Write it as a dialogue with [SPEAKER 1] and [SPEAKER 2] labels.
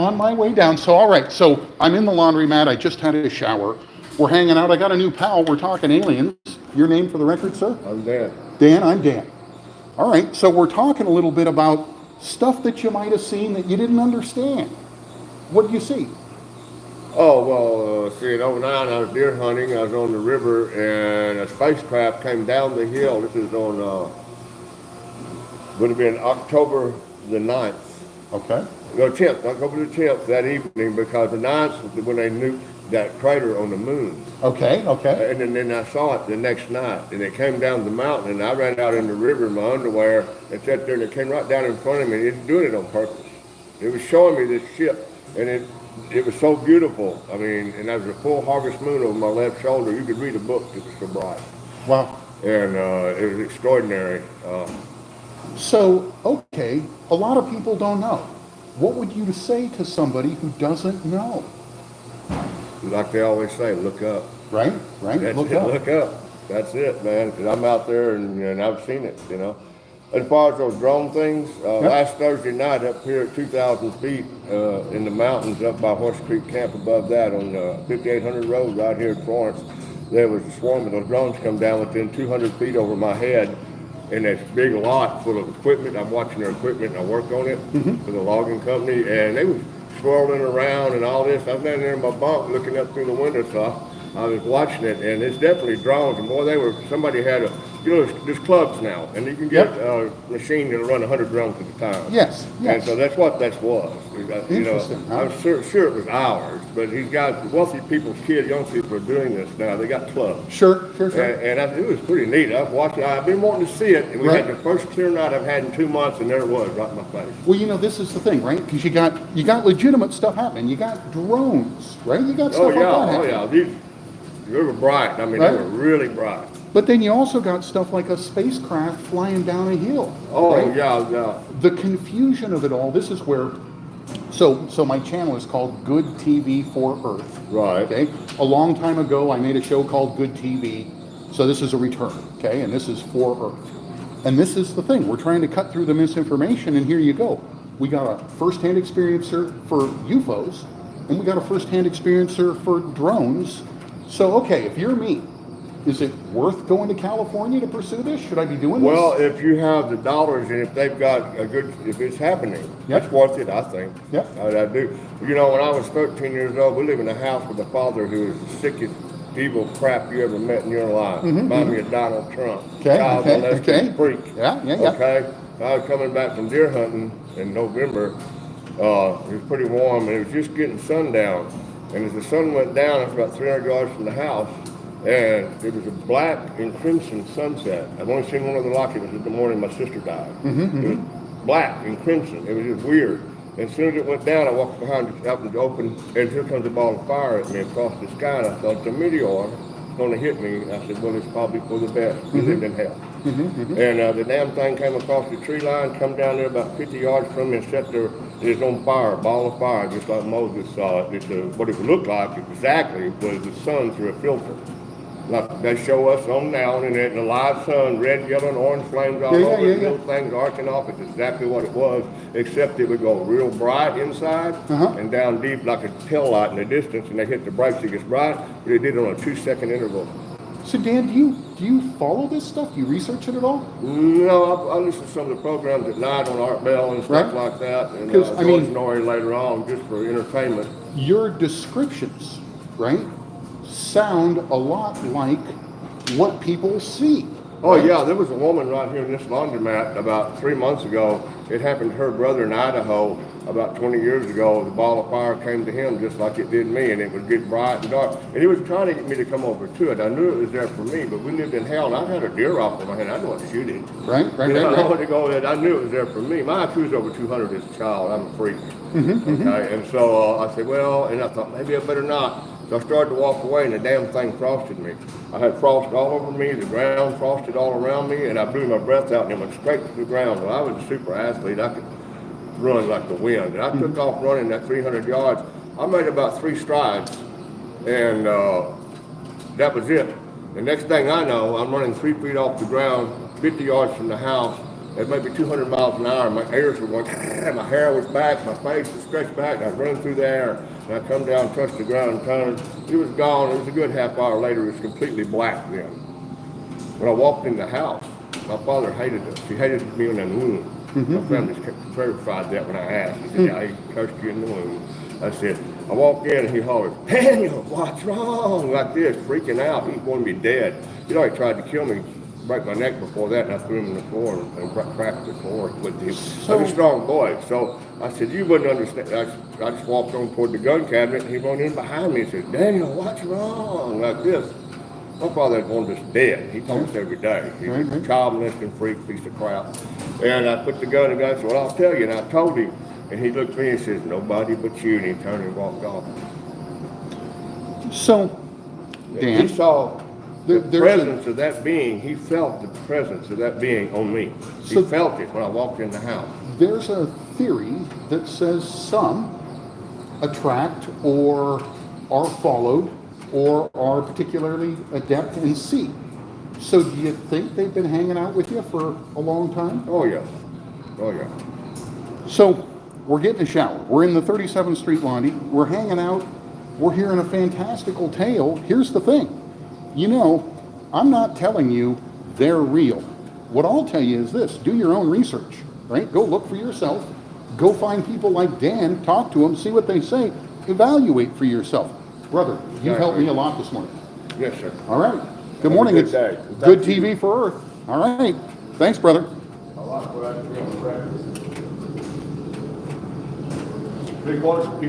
[SPEAKER 1] on my way down. So, all right, so I'm in the laundromat. I just had a shower. We're hanging out. I got a new pal. We're talking aliens. Your name for the record, sir?
[SPEAKER 2] I'm Dan.
[SPEAKER 1] Dan, I'm Dan. All right, so we're talking a little bit about stuff that you might have seen that you didn't understand. What did you see?
[SPEAKER 2] Oh, well, see, in '09, I was deer hunting. I was on the river, and a spacecraft came down the hill. This is on, would have been October the 9th.
[SPEAKER 1] Okay.
[SPEAKER 2] No, 10th, October the 10th, that evening, because the 9th was when they nuked that crater on the moon.
[SPEAKER 1] Okay.
[SPEAKER 2] And then I saw it the next night, and it came down the mountain, and I ran out in the river in my underwear and sat there, and it came right down in front of me. It was doing it on purpose. It was showing me this ship, and it was so beautiful. I mean, and there was a full harvest moon over my left shoulder. You could read a book, it was so bright.
[SPEAKER 1] Wow.
[SPEAKER 2] And it was extraordinary.
[SPEAKER 1] So, okay, a lot of people don't know. What would you say to somebody who doesn't know?
[SPEAKER 2] Like they always say, look up.
[SPEAKER 1] Right?
[SPEAKER 2] Look up. That's it, man. Because I'm out there and I've seen it, you know. As far as those drone things, last Thursday night up here at 2,000 feet in the mountains up by Horse Creek Camp above that on 5800 Road right here in Florence, there was a swarm of those drones come down within 200 feet over my head in this big lot full of equipment. I'm watching their equipment and I work on it for the logging company, and they was swirling around and all this. I was down there in my bunk looking up through the window, so I was watching it, and it's definitely drones. And boy, somebody had there's clubs now, and you can get a machine that'll run 100 drones at a time.
[SPEAKER 1] Yes.
[SPEAKER 2] And so that's what that was.
[SPEAKER 1] Interesting, huh?
[SPEAKER 2] I'm sure it was ours, but he's got wealthy people's kids, young people are doing this now. They got clubs.
[SPEAKER 1] Sure.
[SPEAKER 2] And it was pretty neat. I was watching. I've been wanting to see it, and we had the first clear night I've had in 2 months, and there it was, right in my face.
[SPEAKER 1] Well, this is the thing, right? Because you got legitimate stuff happening. You got drones, right? You got stuff like that happening.
[SPEAKER 2] They were bright. I mean, they were really bright.
[SPEAKER 1] But then you also got stuff like a spacecraft flying down a hill.
[SPEAKER 2] Oh,
[SPEAKER 1] right?
[SPEAKER 2] yeah.
[SPEAKER 1] The confusion of it all, this is where, so my channel is called Good TV for Earth.
[SPEAKER 2] Right.
[SPEAKER 1] Okay. A long time ago, I made a show called Good TV. So this is a return, okay? And this is for Earth. And this is the thing. We're trying to cut through the misinformation, and here you go. We got a first-hand experiencer for UFOs, and we got a first-hand experiencer for drones. So, okay, if you're me, is it worth going to California to pursue this? Should I be doing this?
[SPEAKER 2] Well, if you have the dollars and if they've got if it's happening, it's worth it, I think.
[SPEAKER 1] Yeah.
[SPEAKER 2] I do. When I was 13 years old, we lived in a house with a father who was the sickest, evil crap you ever met in your life. Remind me of Donald Trump. Child molesting freak.
[SPEAKER 1] Yeah.
[SPEAKER 2] Okay? I was coming back from deer hunting in November. It was pretty warm, and it was just getting sundown. And as the sun went down, it was about 300 yards from the house, and it was a black and crimson sunset. I've only seen one other like it. It was the morning my sister died. It was black and crimson. It was just weird. And as soon as it went down, I walked behind it out in the open, and here comes a ball of fire at me across the sky, and I thought, it's a meteor. It's going to hit me. And I said, well, it's probably for the best. We lived in hell. And the damn thing came across the tree line, come down there about 50 yards from me and sat there. It was on fire, a ball of fire, just like Moses saw it. What it looked like exactly was the sun through a filter. Like they show us on now, and in the live sun, red, yellow, and orange flames all over, little things arcing off. It's exactly what it was, except it would go real bright inside and down deep like a tail light in the distance, and they hit the brakes, it gets bright, but it did it on a 2-second interval.
[SPEAKER 1] So Dan, do you follow this stuff? Do you research it at all?
[SPEAKER 2] No, I listen to some of the programs at night on Art Bell and stuff like that, and George Norrie later on, just for entertainment.
[SPEAKER 1] Your descriptions, right, sound a lot like what people see.
[SPEAKER 2] Oh, yeah, there was a woman right here in this laundromat about 3 months ago. It happened to her brother in Idaho about 20 years ago. The ball of fire came to him just like it did me, and it would get bright and dark. And he was trying to get me to come over to it. I knew it was there for me, but we lived in hell, and I had a deer rifle in my hand. I didn't want to shoot it.
[SPEAKER 1] Right.
[SPEAKER 2] I wanted to go in. I knew it was there for me. My IQ was over 200 as a child. I'm a freak. Okay, and so I said, well, and I thought maybe I better not. So I started to walk away, and the damn thing frosted me. I had frost all over me, the ground frosted all around me, and I blew my breath out, and it went straight to the ground. Well, I was a super athlete. I could run like the wind. And I took off running that 300 yards. I made about 3 strides, and that was it. The next thing I know, I'm running 3 feet off the ground, 50 yards from the house, at maybe 200 miles an hour. My ears were going, my hair was back, my face was stretched back, and I was running through the air. And I come down, touched the ground, and turned. It was gone. It was a good half hour later. It was completely black then. When I walked in the house, my father hated us. He hated me in the womb. My family verified that when I asked. He said, yeah, he cursed you in the womb. I said, I walked in and he hollered, Daniel, what's wrong? Like this, freaking out. He wanted me dead. He already tried to kill me, break my neck before that, and I threw him on the floor and cracked the floor with him. I'm a strong boy. So I said, you wouldn't understand. I just walked on toward the gun cabinet and he went in behind me and said, Daniel, what's wrong? Like this. My father wanted us dead. He told us every day. He was a child molesting freak, piece of crap. And I put the gun in the gun and said, well, I'll tell you. And I told him. And he looked at me and says, nobody but you. And he turned and walked off.
[SPEAKER 1] So, Dan,
[SPEAKER 2] he saw the presence of that being. He felt the presence of that being on me. He felt it when I walked in the house.
[SPEAKER 1] There's a theory that says some attract or are followed or are particularly adept in see. So do you think they've been hanging out with you for a long time?
[SPEAKER 2] Oh, yeah. Oh, yeah.
[SPEAKER 1] So we're getting a shower. We're in the 37th Street lobby. We're hanging out. We're hearing a fantastical tale. Here's the thing. You know, I'm not telling you they're real. What I'll tell you is this. Do your own research, right? Go look for yourself. Go find people like Dan. Talk to them. See what they say. Evaluate for yourself. Brother, you've helped me a lot this morning.
[SPEAKER 2] Yes, sir.
[SPEAKER 1] All right. Good morning. It's good TV for Earth. All right. Thanks, brother.
[SPEAKER 2] A lot of what I do. 3/4 people.